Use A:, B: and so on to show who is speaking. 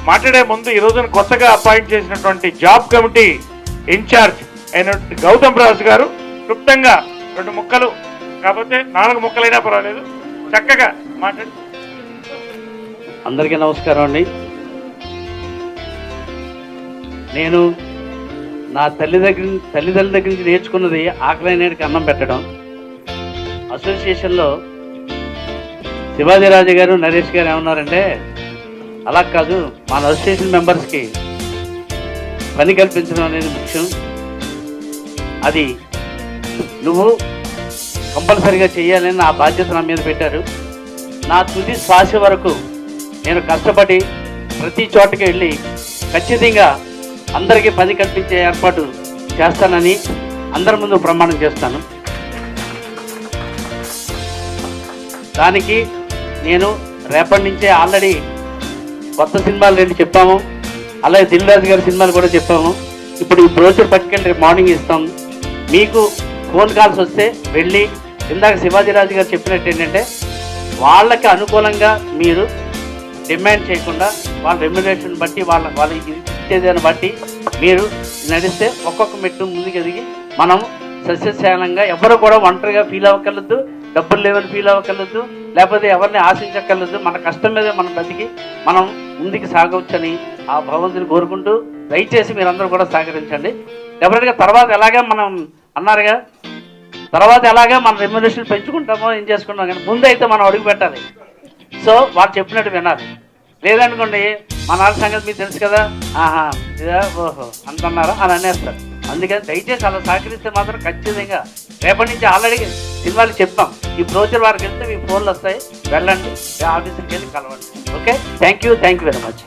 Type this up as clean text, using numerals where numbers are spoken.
A: మాట్లాడే ముందు ఈ రోజున కొత్తగా అపాయింట్ చేసినటువంటి జాబ్ కమిటీ ఇన్ఛార్జ్ అయినటువంటి గౌతమ్ రాజు గారు క్లుప్తంగా 2 ముక్కలు కాకపోతే 4 ముక్కలైనా పర్వాలేదు చక్కగా మాట్లాడి.
B: అందరికీ నమస్కారం అండి. నేను నా తల్లిదండ్రుల దగ్గర నుంచి నేర్చుకున్నది ఆకలైనడికి అన్నం పెట్టడం. అసోసియేషన్లో శివాజీరాజు గారు నరేష్ గారు ఏమన్నారంటే, అలా కాదు మన అసోసియేషన్ మెంబర్స్కి పని కల్పించడం అనేది ముఖ్యం, అది నువ్వు కంపల్సరీగా చేయాలని నా బాధ్యత నా మీద పెట్టారు. నా తుది శ్వాస వరకు నేను కష్టపడి ప్రతి చోటకి వెళ్ళి ఖచ్చితంగా అందరికీ పని కల్పించే ఏర్పాటు చేస్తానని అందరి ముందు ప్రమాణం చేస్తాను. దానికి నేను రేపటి నుంచే ఆల్రెడీ కొత్త సినిమాలు 2 చెప్పాము, అలాగే దిల్ రాజు గారి సినిమాలు కూడా చెప్పాము. ఇప్పుడు ఈ బ్రోచర్ పట్టుకెళ్ళి రేపు మార్నింగ్ ఇస్తాము. మీకు ఫోన్ కాల్స్ వస్తే వెళ్ళి ఇందాక శివాజీరాజు గారు చెప్పినట్టు ఏంటంటే, వాళ్ళకి అనుకూలంగా మీరు డిమాండ్ చేయకుండా వాళ్ళ రెమ్యునరేషన్ బట్టి వాళ్ళ ఇచ్చేదాన్ని బట్టి మీరు నడిస్తే ఒక్కొక్క మెట్టు ముందుకు ఎదిగి మనం సస్యశాలంగా ఎవరు కూడా ఒంటరిగా ఫీల్ అవ్వకలదు, డబ్బులు లేవని ఫీల్ అవ్వకలదు, లేకపోతే ఎవరిని ఆశించక్కర్లేదు. మన కష్టం మీద మనం బతికి మనం ముందుకు సాగవచ్చని ఆ భగవంతుని కోరుకుంటూ దయచేసి మీరందరూ కూడా సహకరించండి. డెఫినెట్గా తర్వాత ఎలాగే మనం అన్నారుగా, తర్వాత ఎలాగే మన రెమ్యునరేషన్ పెంచుకుంటామో ఏం చేసుకుంటాం, కానీ ముందైతే మనం అడుగు పెట్టాలి. సో వాళ్ళు చెప్పినట్టు వినాలి. లేదనుకోండి మన వాళ్ళ సంగతి మీకు తెలుసు కదా, ఇదా ఓహో అంటున్నారా అని అనేస్తారు. అందుకని దయచేసి అలా సహకరిస్తే మాత్రం ఖచ్చితంగా రేపటి నుంచి ఆల్రెడీ సినిమాలు చెప్తాం. ఈ బ్రోచర్ వారికి వెళ్తే మీ ఫోన్లు వస్తాయి, వెళ్ళండి, ఆఫీసుకి వెళ్ళి కలవండి. Okay, thank you very much.